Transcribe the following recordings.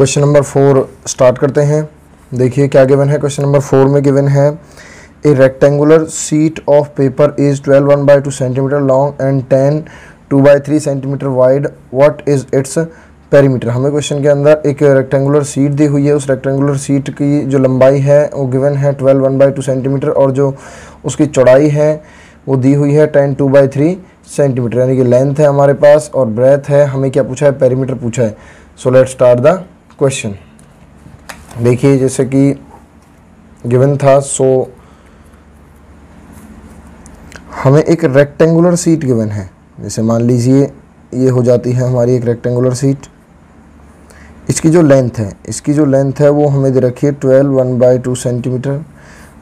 Question number 4 start करते हैं। देखिए क्या गिवन है। क्वेश्चन नंबर 4 में गिवन है ए rectangular sheet of paper is 12 1/2 centimetre long and 10 2/3 centimetre wide, what is its perimeter. हमें क्वेश्चन के अंदर एक रेक्टेंगुलर शीट दी हुई है, उस रेक्टेंगुलर शीट की जो लंबाई है वो गिवन है 12 1/2 सेंटीमीटर और जो उसकी चौड़ाई है वो दी हुई है 10 2/3 सेंटीमीटर, यानी कि लेंथ है हमारे पास और ब्रेथ है। हमें क्या पूछा है, पेरीमीटर पूछा है। So let's start the question. देखिए जैसे कि गिवन था, सो हमें एक रेक्टेंगुलर शीट गिवन है। जैसे मान लीजिए ये हो जाती है हमारी एक रेक्टेंगुलर शीट। इसकी जो लेंथ है वो हमें दे रखी है 12 1/2 सेंटीमीटर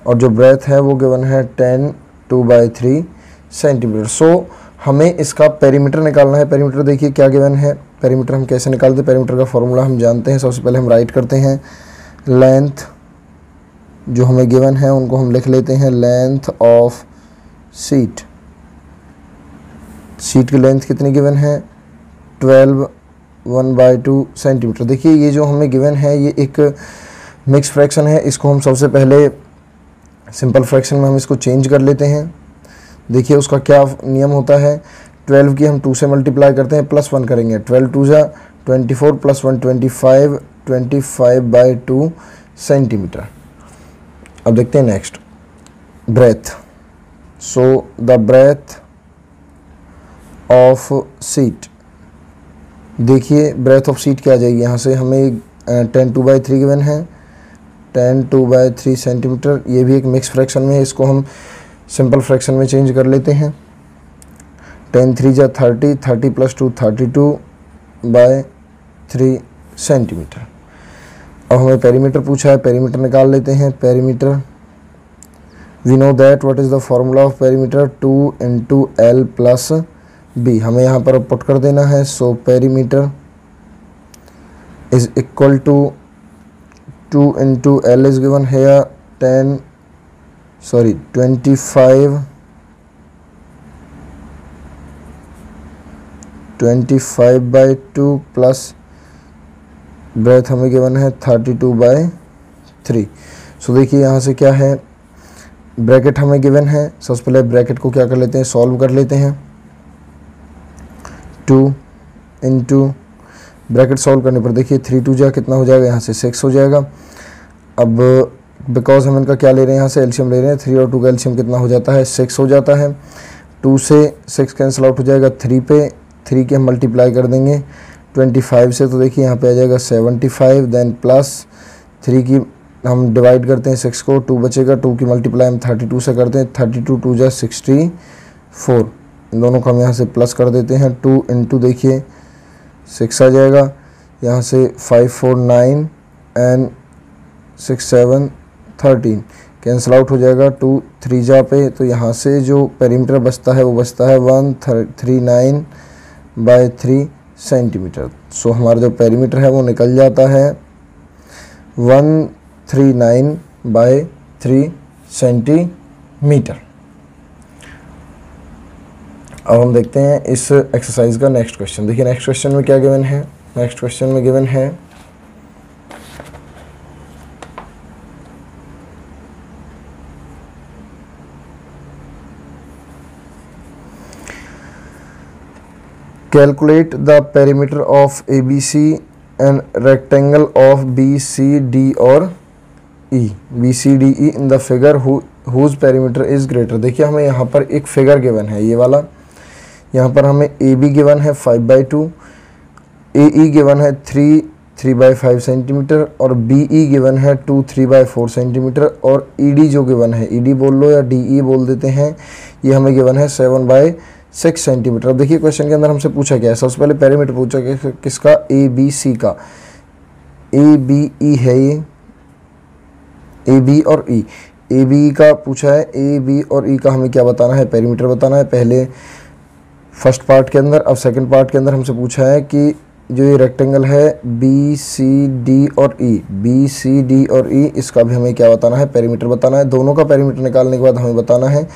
और जो ब्रेथ है वो गिवन है 10 2/3 सेंटीमीटर। सो हमें इसका पेरीमीटर निकालना है। पेरीमीटर देखिए क्या गिवन है। पेरीमीटर हम कैसे निकालते हैं, पेरीमीटर का फॉर्मूला हम जानते हैं। सबसे पहले हम राइट करते हैं लेंथ जो हमें गिवन है उनको हम लिख लेते हैं लेंथ ऑफ शीट। शीट की लेंथ कितनी गिवन है, 12 1/2 सेंटीमीटर। देखिए ये जो हमें गिवन है ये एक मिक्स फ्रैक्शन है। इसको हम सबसे पहले सिंपल फ्रैक्शन में हम इसको चेंज कर लेते हैं। देखिए उसका क्या नियम होता है, 12 की हम 2 से मल्टीप्लाई करते हैं, +1 करेंगे। 12 2 जा 24 +1 25 25/2 सेंटीमीटर। अब देखते हैं next breadth. So the breadth of sheet, देखिए ब्रेथ ऑफ शीट क्या आ जाएगी, यहाँ से हमें 10 2/3 गिवन है, 10 2/3 सेंटीमीटर। ये भी एक मिक्स फ्रैक्शन में है, इसको हम सिंपल फ्रैक्शन में चेंज कर लेते हैं। 10 3 जा 30 30 + 2 32/3 सेंटीमीटर। अब हमें पेरीमीटर पूछा है, पेरीमीटर निकाल लेते हैं। Perimeter we know that what is the formula of perimeter, 2 × L + B। हमें यहाँ पर पुट कर देना है। So perimeter is equal to 2 × L is given here 25/2 plus breadth हमें गिवन है 32/3। सो देखिए यहाँ से क्या है, ब्रैकेट हमें गिवन है। सबसे पहले ब्रैकेट को क्या कर लेते हैं, सॉल्व कर लेते हैं। 2 × ब्रैकेट सॉल्व करने पर देखिए 3 2 जा कितना हो जाएगा, यहाँ से 6 हो जाएगा। अब बिकॉज हम इनका क्या ले रहे हैं, यहाँ से एलसीएम ले रहे हैं, 3 और 2 का एलसीएम कितना हो जाता है, 6 हो जाता है। 2 से 6 कैंसिल आउट हो जाएगा 3 पे, 3 के हम मल्टीप्लाई कर देंगे 25 से, तो देखिए यहाँ पे आ जाएगा 75। देन प्लस 3 की हम डिवाइड करते हैं 6 को, 2 बचेगा, 2 की मल्टीप्लाई हम 32 से करते हैं, 32 2 जा 64। इन दोनों को हम यहाँ से प्लस कर देते हैं। 2 × देखिए 6 आ जाएगा, यहाँ से 5 4 9 एंड 6 7 13 कैंसिल आउट हो जाएगा 2 3 जा पे, तो यहाँ से जो पेरीमीटर बचता है वो बचता है 139/3 सेंटीमीटर। सो हमारा जो पेरीमीटर है वो निकल जाता है 139/3 सेंटीमीटर। अब हम देखते हैं इस एक्सरसाइज का नेक्स्ट क्वेश्चन। देखिए नेक्स्ट क्वेश्चन में क्या गिवन है। नेक्स्ट क्वेश्चन में गिवन है calculate the perimeter of ABC and rectangle of BCD और E, BCDE in the figure whose perimeter is greater. देखिए हमें यहाँ पर एक फिगर गिवन है, ये वाला। यहाँ पर हमें AB गिवन है 5/2, AE गिवन है 3/5 सेंटीमीटर और BE गिवन है 3/4 सेंटीमीटर और ED जो गिवन है, ED बोल लो या DE बोल देते हैं, ये हमें गिवन है 7/6 सेंटीमीटर। अब देखिए क्वेश्चन के अंदर हमसे पूछा क्या है, सबसे पहले पेरीमीटर पूछा कि किसका, ABC का। ABE है ये, AB और E। AB का पूछा है, AB और E का हमें क्या बताना है, पेरीमीटर बताना है पहले फर्स्ट पार्ट के अंदर। अब सेकंड पार्ट के अंदर हमसे पूछा है कि जो ये रेक्टेंगल है BCD और E, BCD और E, इसका भी हमें क्या बताना है, पेरीमीटर बताना है। दोनों का पेरीमीटर निकालने के बाद हमें बताना है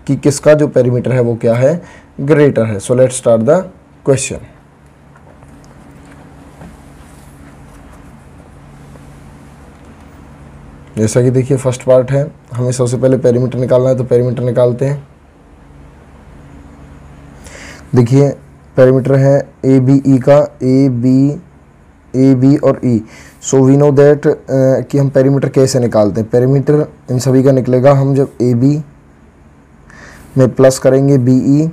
कि किसका जो पेरीमीटर है वो क्या है, ग्रेटर है। So let's start the question. जैसा कि देखिए फर्स्ट पार्ट है, हमें सबसे पहले पेरीमीटर निकालना है, तो पेरीमीटर निकालते हैं। देखिए पेरीमीटर है ए बी ई का, ए बी और ई। सो वी नो दैट कि हम पेरीमीटर कैसे निकालते हैं। पेरीमीटर इन सभी का निकलेगा, हम जब ए बी में प्लस करेंगे बी ई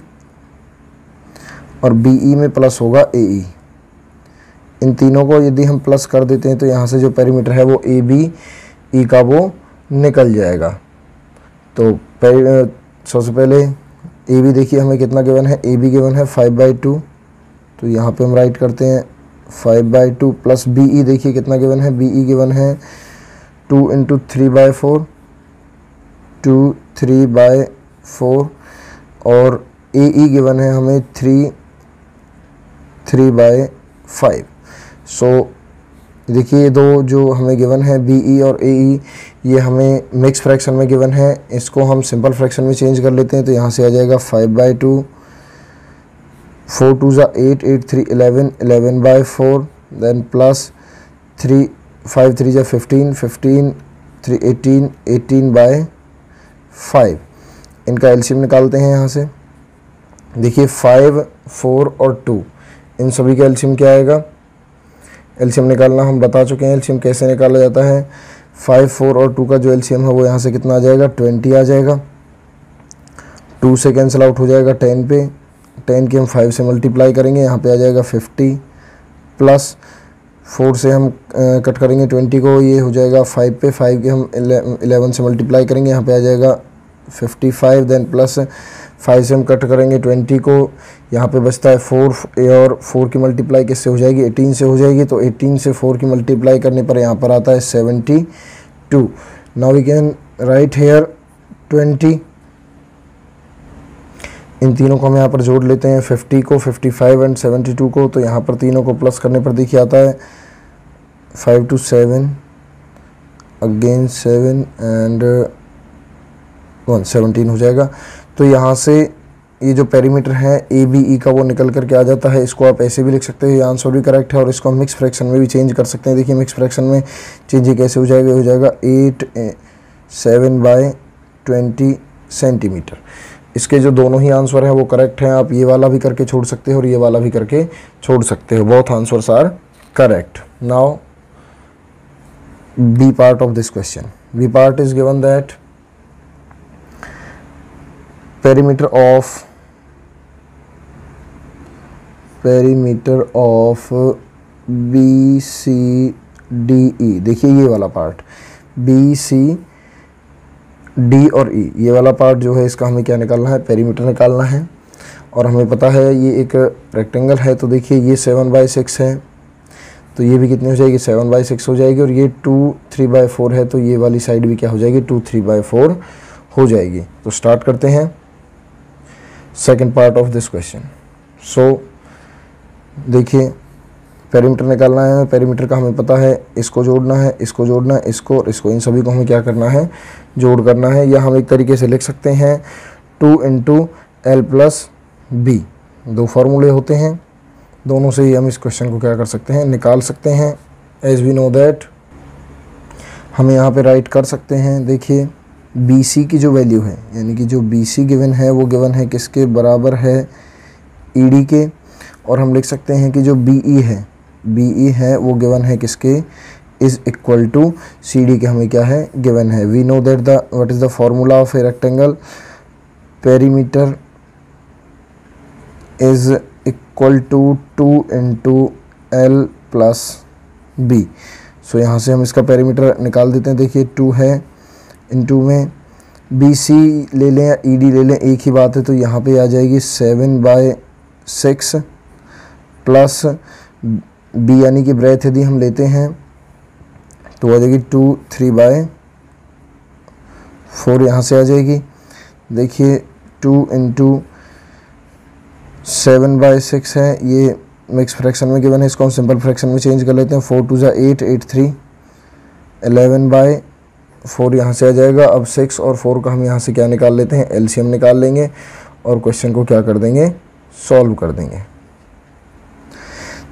और बी ई में प्लस होगा ए ई। इन तीनों को यदि हम प्लस कर देते हैं तो यहाँ से जो पेरीमीटर है वो ए बी ई का वो निकल जाएगा। तो सबसे पहले ए बी देखिए हमें कितना गिवन है, ए बी गिवन है 5/2, तो यहाँ पे हम राइट करते हैं 5/2 प्लस बी ई देखिए कितना गिवन है, बी ई गिवन है 2 × 3/4, 2 3/4 और ए ई गिवन है हमें 3/5। सो देखिए ये दो जो हमें गिवन है बी ई और ए ई, ये हमें मिक्स फ्रैक्शन में गिवन है। इसको हम सिंपल फ्रैक्शन में चेंज कर लेते हैं, तो यहाँ से आ जाएगा 5/2, 4 2 8, 8 3 11, 11/4, देन प्लस 3 5 3 15, 15 3 18, 18/5। इनका एलसीएम निकालते हैं यहाँ से। देखिए 5 4 और 2 इन सभी का एलसीएम क्या आएगा। एलसीएम निकालना हम बता चुके हैं, एलसीएम कैसे निकाला जाता है। 5 4 और 2 का जो एलसीएम है वो यहाँ से कितना आ जाएगा, 20 आ जाएगा। 2 से कैंसिल आउट हो जाएगा 10 पे, 10 की हम 5 से मल्टीप्लाई करेंगे, यहाँ पे आ जाएगा 50 प्लस 4 से हम कट करेंगे 20 को, ये हो जाएगा 5 पे, 5 के हम 11 से मल्टीप्लाई करेंगे, यहाँ पे आ जाएगा 55, देन प्लस 5 से हम कट करेंगे 20 को, यहाँ पे बचता है 4 और 4 की मल्टीप्लाई किससे हो जाएगी, 18 से हो जाएगी। तो 18 से 4 की मल्टीप्लाई करने पर यहाँ पर आता है 72। Now we can write here 20। इन तीनों को हम यहाँ पर जोड़ लेते हैं, 50 को, 55 एंड 72 को। तो यहाँ पर तीनों को प्लस करने पर देखिए आता है 5 2 7, अगेन 7 एंड 1 17 हो जाएगा। तो यहाँ से ये जो पेरीमीटर है ए बी ई का वो निकल करके आ जाता है। इसको आप ऐसे भी लिख सकते हैं, ये आंसर भी करेक्ट है, और इसको हम मिक्स फ्रैक्शन में भी चेंज कर सकते हैं। देखिए मिक्स फ्रैक्शन में चेंज कैसे हो जाएगा 8 7/20 सेंटीमीटर। इसके जो दोनों ही आंसर हैं वो करेक्ट हैं। आप ये वाला भी करके छोड़ सकते हो और ये वाला भी करके छोड़ सकते हो। Both answers are correct. Now B part of this question. B part is given that perimeter of BCDE। देखिए ये वाला पार्ट BCD और E, ये वाला पार्ट जो है इसका हमें क्या निकालना है, पेरीमीटर निकालना है। और हमें पता है ये एक रेक्टेंगल है, तो देखिए ये 7/6 है, तो ये भी कितनी हो जाएगी, 7/6 हो जाएगी। और ये 2 3/4 है, तो ये वाली साइड भी क्या हो जाएगी, 2 3/4 हो जाएगी। तो स्टार्ट करते हैं second part of this question. So देखिए पेरीमीटर निकालना है, पेरीमीटर का हमें पता है, इसको जोड़ना है, इसको जोड़ना है, इसको और इसको, इन सभी को हमें क्या करना है, जोड़ करना है। या हम एक तरीके से लिख सकते हैं 2 × L + B। दो फार्मूले होते हैं, दोनों से ही हम इस क्वेश्चन को क्या कर सकते हैं, निकाल सकते हैं। एज वी नो दैट हम यहाँ पे राइट कर सकते हैं। देखिए BC की जो वैल्यू है, यानी कि जो BC गिवन है वो गिवन है किसके बराबर है, ED के। और हम लिख सकते हैं कि जो BE है वो गिवन है किसके, इज़ इक्वल टू CD के हमें क्या है, गिवन है। We know that what is the formula of a rectangle, perimeter is equal to 2 × L + B। So यहाँ से हम इसका पेरीमीटर निकाल देते हैं। देखिए 2 है, इनटू में BC ले लें या ED ले लें, एक ही बात है। तो यहाँ पे आ जाएगी 7/6 प्लस B यानी कि ब्रेथ यदि हम लेते हैं तो आ जाएगी 2 3/4 यहाँ से आ जाएगी। देखिए 2 × 7/6 है, ये मिक्स फ्रैक्शन में गिवन है, इसको हम सिंपल फ्रैक्शन में चेंज कर लेते हैं। 4 2 8, 8 3 11/4 यहाँ से आ जाएगा। अब 6 और 4 का हम यहाँ से क्या निकाल लेते हैं, एलसीएम निकाल लेंगे और क्वेश्चन को क्या कर देंगे, सॉल्व कर देंगे।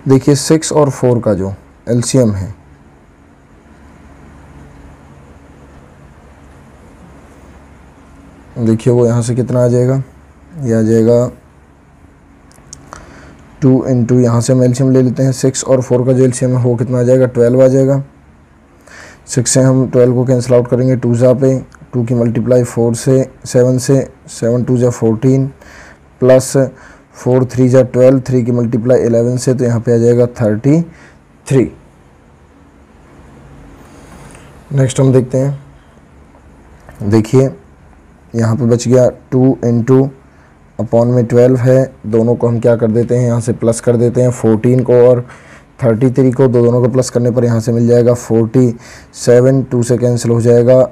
देखिए 6 और 4 का जो एलसीएम है देखिए वो यहाँ से कितना आ जाएगा, ये आ जाएगा 2 इंटू, यहाँ से हम एलसीएम ले लेते हैं, 6 और 4 का जो एलसीएम है वो कितना आ जाएगा, 12 आ जाएगा। 6 से हम 12 को कैंसिल आउट करेंगे, 2 जा पे 2 की मल्टीप्लाई 4 से 7 से 7 2 जा 14 प्लस 4 3 जा 12, 3 की मल्टीप्लाई 11 से, तो यहाँ पे आ जाएगा 33। नेक्स्ट हम देखते हैं, देखिए यहाँ पे बच गया 2 इंटू अपॉन में 12 है, दोनों को हम क्या कर देते हैं, यहाँ से प्लस कर देते हैं, 14 को और 33 को, दोनों को प्लस करने पर यहाँ से मिल जाएगा 47, 2 से कैंसिल हो जाएगा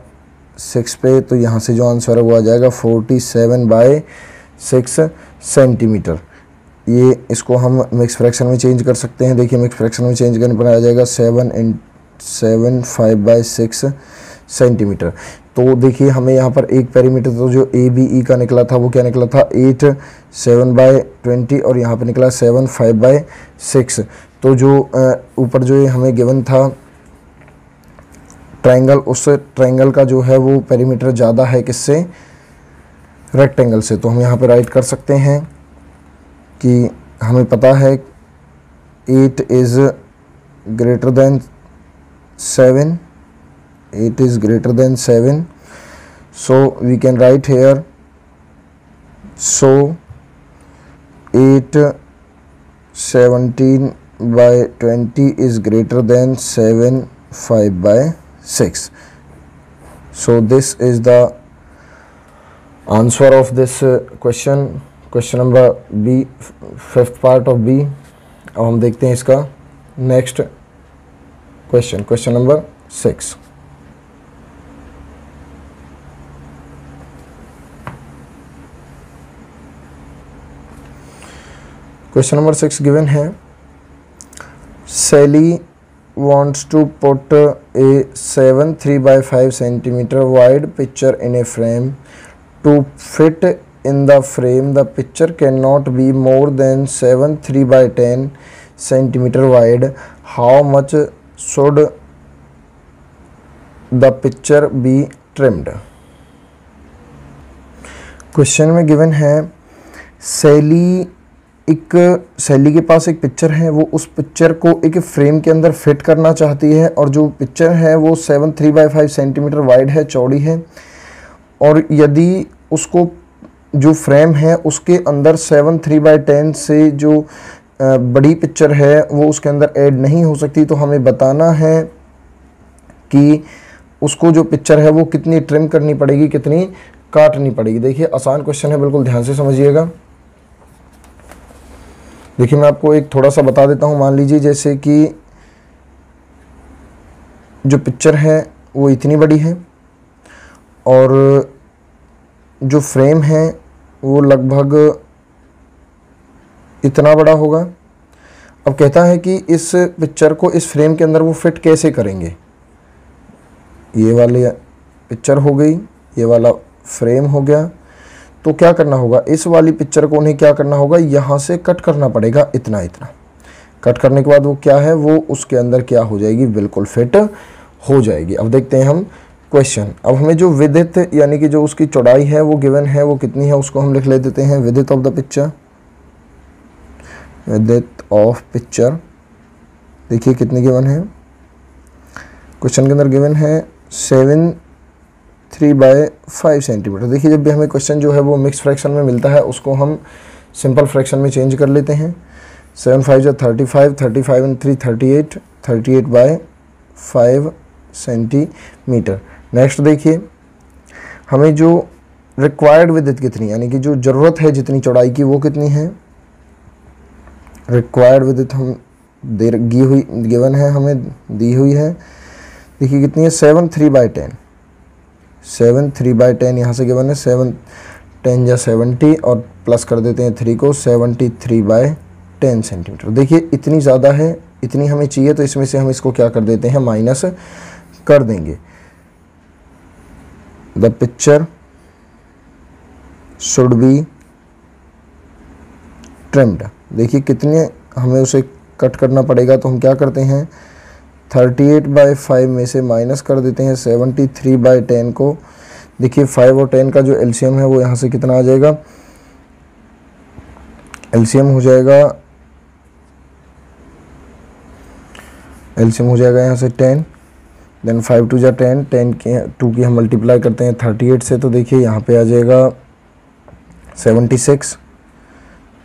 6 पे, तो यहाँ से जो आंसर है वो आ जाएगा 47/6 सेंटीमीटर। ये इसको हम मिक्स फ्रैक्शन में चेंज कर सकते हैं। देखिए मिक्स फ्रैक्शन में चेंज करने पर आ जाएगा 7/5 सेंटीमीटर। तो देखिए हमें यहाँ पर एक पेरीमीटर तो जो ABE का निकला था वो क्या निकला था, 8 7/20 और यहाँ पर निकला 7 5/6। तो जो ऊपर जो ये हमें गिवन था ट्रायंगल, उस ट्रायंगल का जो है वो पेरीमीटर ज़्यादा है किससे, रेक्टेंगल से। तो हम यहाँ पे राइट कर सकते हैं कि हमें पता है 8 is greater than 7, 8 is greater than 7, so we can write here, so 8 17/20 is greater than 7 5/6. So this is the answer of this question number B, 5th part of B। अब हम देखते हैं इसका next question number 6। Question number 6 given है, Sally wants to put a 7 3/5 centimeter wide picture in a frame. To fit in the frame, the picture cannot be more than 7 3/10 centimeter wide. How much should the picture be trimmed? Question में given है सैली के पास एक picture है, वो उस picture को एक frame के अंदर फिट करना चाहती है और जो पिक्चर है वो 7 3/5 सेंटीमीटर वाइड है, चौड़ी है, और यदि उसको जो फ्रेम है उसके अंदर 7 3/10 से जो बड़ी पिक्चर है वो उसके अंदर ऐड नहीं हो सकती, तो हमें बताना है कि उसको जो पिक्चर है वो कितनी ट्रिम करनी पड़ेगी, कितनी काटनी पड़ेगी। देखिए आसान क्वेश्चन है, बिल्कुल ध्यान से समझिएगा। देखिए मैं आपको एक थोड़ा सा बता देता हूँ। मान लीजिए जैसे कि जो पिक्चर है वो इतनी बड़ी है और जो फ्रेम है वो लगभग इतना बड़ा होगा। अब कहता है कि इस पिक्चर को इस फ्रेम के अंदर वो फिट कैसे करेंगे। ये वाली पिक्चर हो गई, ये वाला फ्रेम हो गया, तो क्या करना होगा, इस वाली पिक्चर को उन्हें क्या करना होगा, यहाँ से कट करना पड़ेगा इतना इतना। कट करने के बाद वो क्या है, वो उसके अंदर क्या हो जाएगी, बिल्कुल फिट हो जाएगी। अब देखते हैं हम क्वेश्चन। अब हमें जो विड्थ यानी कि जो उसकी चौड़ाई है वो गिवन है, वो कितनी है उसको हम लिख ले देते हैं। Width of the picture, width of picture देखिए कितनी गिवन है, क्वेश्चन के अंदर गिवन है 7 3/5 सेंटीमीटर। देखिए जब भी हमें क्वेश्चन जो है वो मिक्स फ्रैक्शन में मिलता है उसको हम सिंपल फ्रैक्शन में चेंज कर लेते हैं। 7 5 35, 35 and 3 38, 38/5 सेंटीमीटर। नेक्स्ट देखिए हमें जो रिक्वायर्ड विड्थ कितनी, यानी कि जो ज़रूरत है जितनी चौड़ाई की वो कितनी है। रिक्वायर्ड विड्थ हम गिवन है, हमें दी हुई है। देखिए कितनी है, 7 3/10, 7 3/10 यहाँ से गिवन है। 7 10 या 70 और प्लस कर देते हैं 3 को, 73/10 सेंटीमीटर। देखिए इतनी ज़्यादा है, इतनी हमें चाहिए, तो इसमें से हम इसको क्या कर देते हैं, माइनस कर देंगे। The picture should be trimmed. देखिए कितने हमें उसे कट करना पड़ेगा, तो हम क्या करते हैं 38/5 में से माइनस कर देते हैं 73/10 को, देखिए 5 और 10 का जो एलसीएम है वो यहाँ से कितना आ जाएगा, एलसीएम हो जाएगा यहाँ से 10, देन 5 2 जा 10, 10 के 2 की हम मल्टीप्लाई करते हैं 38 से, तो देखिए यहाँ पे आ जाएगा 76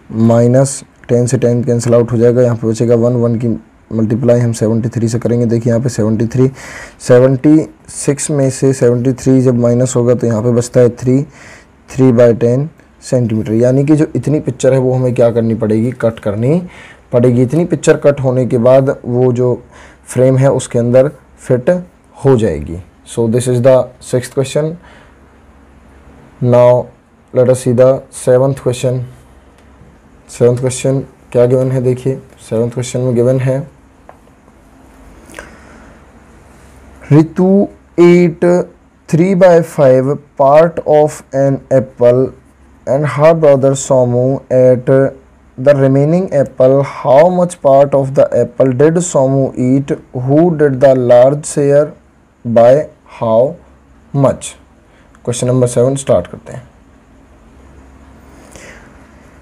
माइनस 10 से 10 कैंसिल आउट हो जाएगा, यहाँ पे बचेगा 1 की मल्टीप्लाई हम 73 से करेंगे। देखिए यहाँ पे 76 में से 73 जब माइनस होगा तो यहाँ पे बचता है 3/10 सेंटीमीटर। यानी कि जो इतनी पिक्चर है वो हमें क्या करनी पड़ेगी, कट करनी पड़ेगी। इतनी पिक्चर कट होने के बाद वो जो फ्रेम है उसके अंदर फिट हो जाएगी। So this is the 6th question. Now let us see the 7th question. 7th question क्या गिवन है, देखिए 7th क्वेश्चन में गिवन है Ritu ate 3/5 part of an apple and her brother Somu ate the remaining apple. How much part of the apple did Somu eat? Who did the large share? By how much? Question number 7 start करते हैं।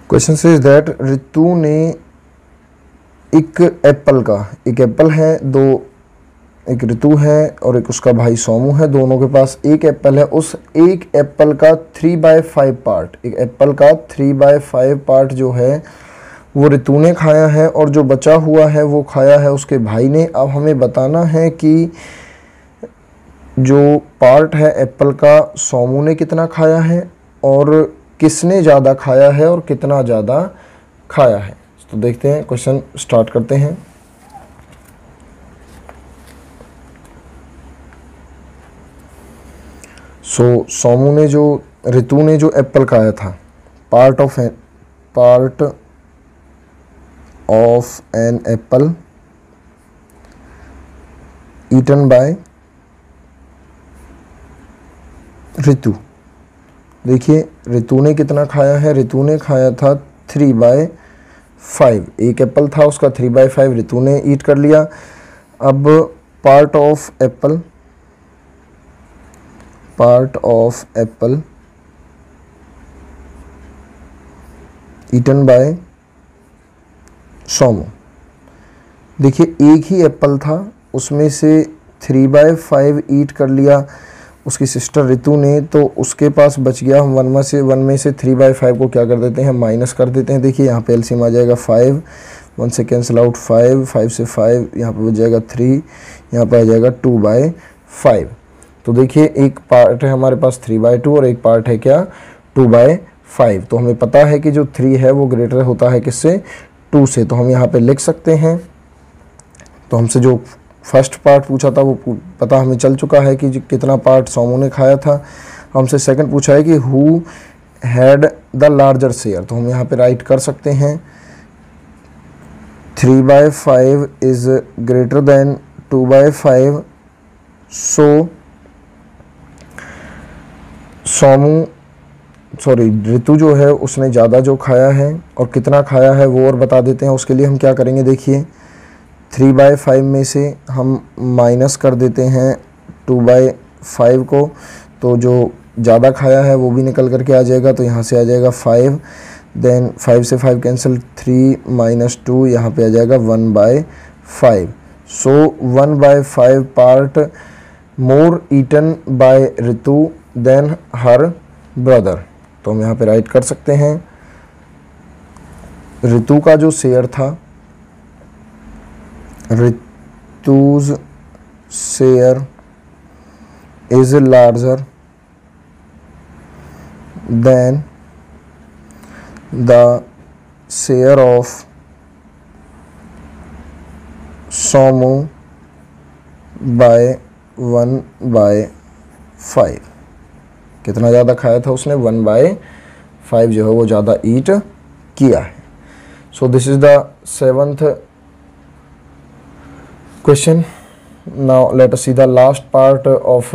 Question says that Ritu ने एक Apple है, एक ऋतु है और एक उसका भाई सोमू है, दोनों के पास एक एप्पल है। उस एक एप्पल का 3/5 पार्ट, एक एप्पल का 3/5 पार्ट जो है वो ऋतु ने खाया है और जो बचा हुआ है वो खाया है उसके भाई ने। अब हमें बताना है कि जो पार्ट है एप्पल का सोमू ने कितना खाया है और किसने ज़्यादा खाया है और कितना ज़्यादा खाया है। तो देखते हैं, क्वेश्चन स्टार्ट करते हैं। सोमू ने ऋतु ने जो एप्पल खाया था, part of an apple eaten by Ritu. देखिए ऋतु ने कितना खाया है, ऋतु ने खाया था 3/5। एक एप्पल था उसका 3/5 ऋतु ने ईट कर लिया। अब part of apple eaten by Somu. देखिए एक ही एप्पल था, उसमें से 3/5 ईट कर लिया उसकी सिस्टर ऋतु ने, तो उसके पास बच गया। हम 1 में से 3/5 को क्या कर देते हैं, माइनस कर देते हैं। देखिए यहाँ पे एलसीएम आ जाएगा 5, 1 से कैंसिल आउट 5 से 5, यहाँ पे बच जाएगा 3, यहाँ पे आ जाएगा 2/5। तो देखिए एक पार्ट है हमारे पास 3/2 और एक पार्ट है क्या 2/5। तो हमें पता है कि जो 3 है वो ग्रेटर होता है किससे, 2 से। तो हम यहाँ पे लिख सकते हैं। तो हमसे जो फर्स्ट पार्ट पूछा था वो पता हमें चल चुका है कि कितना पार्ट सोमू ने खाया था। हमसे सेकंड पूछा है कि who had the larger share. तो हम यहाँ पे राइट कर सकते हैं 3/5 इज ग्रेटर देन 2/5। सो ऋतु जो है उसने ज़्यादा जो खाया है और कितना खाया है वो और बता देते हैं। उसके लिए हम क्या करेंगे, देखिए 3/5 में से हम माइनस कर देते हैं 2/5 को, तो जो ज़्यादा खाया है वो भी निकल करके आ जाएगा। तो यहाँ से आ जाएगा 5, देन 5 से 5 कैंसिल, 3 - 2, यहाँ पे आ जाएगा 1/5। So 1/5 part more eaten by Ritu than her brother. तो हम यहाँ पे राइट कर सकते हैं ऋतु का जो शेयर था, Ritu's share is larger than the share of Somu by 1/5। कितना ज़्यादा खाया था उसने, 1/5 जो है वो ज़्यादा ईट किया है। So this is the 7th question. Now let us see the last part of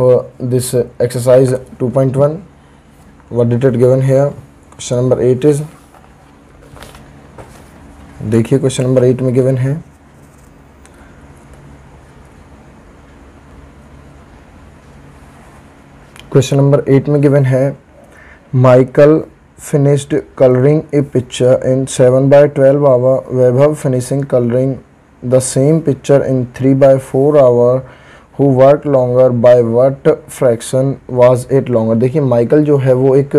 this exercise 2.1. What did it given here? Question number 8 is, देखिए क्वेश्चन नंबर 8 में गिवन है क्वेश्चन नंबर 8 में गिवन है Michael finished coloring a picture in 7/12 hour, Vaibhav finishing coloring the same picture in 3/4 hour, who worked longer, by what fraction was it longer। देखिए Michael जो है वो एक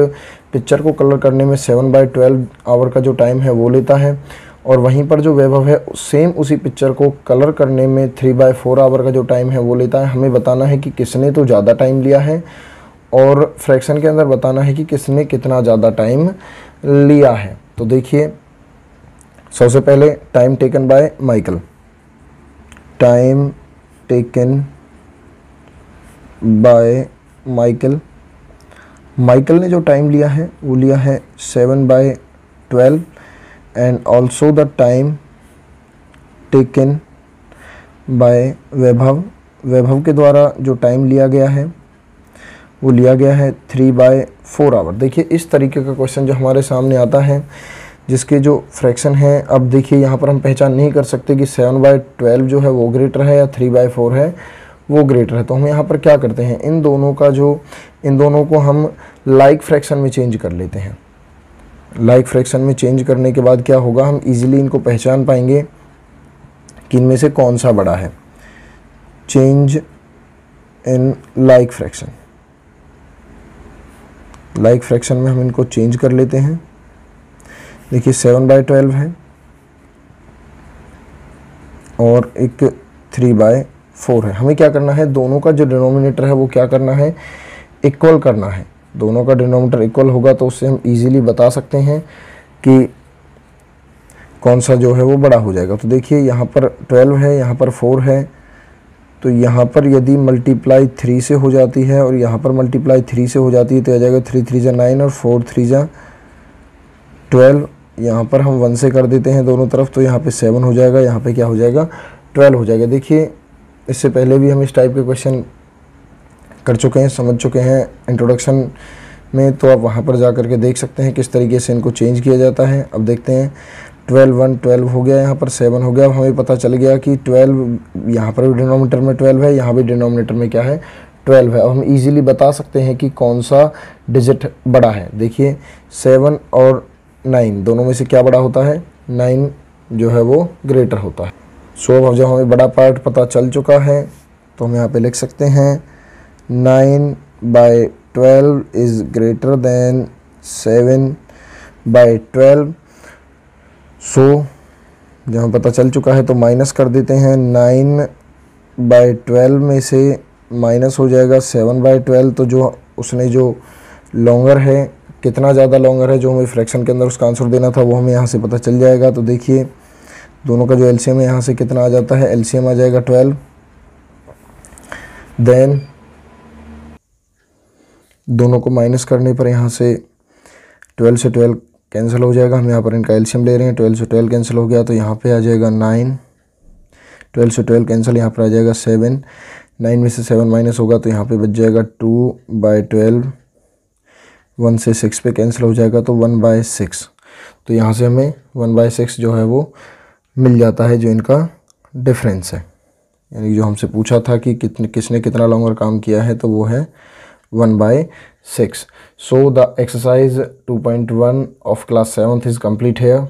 picture को कलर करने में 7/12 आवर का जो टाइम है वो लेता है, और वहीं पर जो वैभव है सेम उसी पिक्चर को कलर करने में 3/4 आवर का जो टाइम है वो लेता है। हमें बताना है कि किसने तो ज़्यादा टाइम लिया है, और फ्रैक्शन के अंदर बताना है कि किसने कितना ज़्यादा टाइम लिया है। तो देखिए सबसे पहले time taken by Michael, time taken by Michael, Michael ने जो टाइम लिया है वो लिया है 7/12, and also the time taken by Vaibhav, Vaibhav के द्वारा जो टाइम लिया गया है वो लिया गया है 3/4 आवर। देखिए इस तरीके का क्वेश्चन जो हमारे सामने आता है जिसके जो फ्रैक्शन है, अब देखिए यहाँ पर हम पहचान नहीं कर सकते कि 7/12 जो है वो ग्रेटर है या 3/4 है वो ग्रेटर है। तो हम यहाँ पर क्या करते हैं, इन दोनों को हम लाइक फ्रैक्शन में चेंज कर लेते हैं। लाइक फ्रैक्शन में चेंज करने के बाद क्या होगा, हम इजीली इनको पहचान पाएंगे कि इनमें से कौन सा बड़ा है। Change in like fraction, like fraction में हम इनको चेंज कर लेते हैं। देखिए 7/12 है और एक 3/4 है। हमें क्या करना है, दोनों का जो डिनोमिनेटर है वो क्या करना है, इक्वल करना है। दोनों का डिनोमिनेटर इक्वल होगा तो उससे हम इजीली बता सकते हैं कि कौन सा जो है वो बड़ा हो जाएगा। तो देखिए यहाँ पर 12 है, यहाँ पर 4 है, तो यहाँ पर यदि मल्टीप्लाई 3 से हो जाती है और यहाँ पर मल्टीप्लाई 3 से हो जाती है तो आ जाएगा 3 3 जा 9 और 4 3 जा 12। यहाँ पर हम 1 से कर देते हैं दोनों तरफ, तो यहाँ पे 7 हो जाएगा, यहाँ पे क्या हो जाएगा 12 हो जाएगा। देखिए इससे पहले भी हम इस टाइप के क्वेश्चन कर चुके हैं, समझ चुके हैं इंट्रोडक्शन में, तो आप वहाँ पर जा कर के देख सकते हैं किस तरीके से इनको चेंज किया जाता है। अब देखते हैं 12 1 12 हो गया, यहाँ पर 7 हो गया। अब हमें पता चल गया कि 12 यहाँ पर भी डिनोमिनेटर में 12 है, यहाँ भी डिनोमिनेटर में क्या है 12 है। अब हम इजीली बता सकते हैं कि कौन सा डिजिट बड़ा है। देखिए 7 और 9 दोनों में से क्या बड़ा होता है, 9 जो है वो ग्रेटर होता है। सो अब जब हमें बड़ा पार्ट पता चल चुका है तो हम यहाँ पे लिख सकते हैं 9/12 इज़ ग्रेटर देन 7/12। सो जब हमें पता चल चुका है तो माइनस कर देते हैं। 9/12 में से माइनस हो जाएगा 7/12, तो जो उसने जो लॉन्गर है, कितना ज़्यादा लॉन्गर है जो हमें फ्रैक्शन के अंदर उसका आंसर देना था वो हमें यहाँ से पता चल जाएगा। तो देखिए दोनों का जो एलसीएम है यहाँ से कितना आ जाता है, एलसीएम आ जाएगा 12। देन दोनों को माइनस करने पर यहाँ से 12 से 12 कैंसिल हो जाएगा। हम यहाँ पर इनका एलसीएम ले रहे हैं, 12 से 12 कैंसिल हो गया तो यहाँ पे आ जाएगा 9, 12 से 12 कैंसिल, यहाँ पर आ जाएगा 7, 9 में से 7 माइनस होगा तो यहाँ पे बच जाएगा 2/12, 1 से 6 पे कैंसिल हो जाएगा तो 1/6। तो यहाँ से हमें 1/6 जो है वो मिल जाता है, जो इनका डिफरेंस है, यानी जो हमसे पूछा था कि किसने कितना लॉन्गर काम किया है, तो वो है 1/6। So the exercise 2.1 of class 7th is complete here.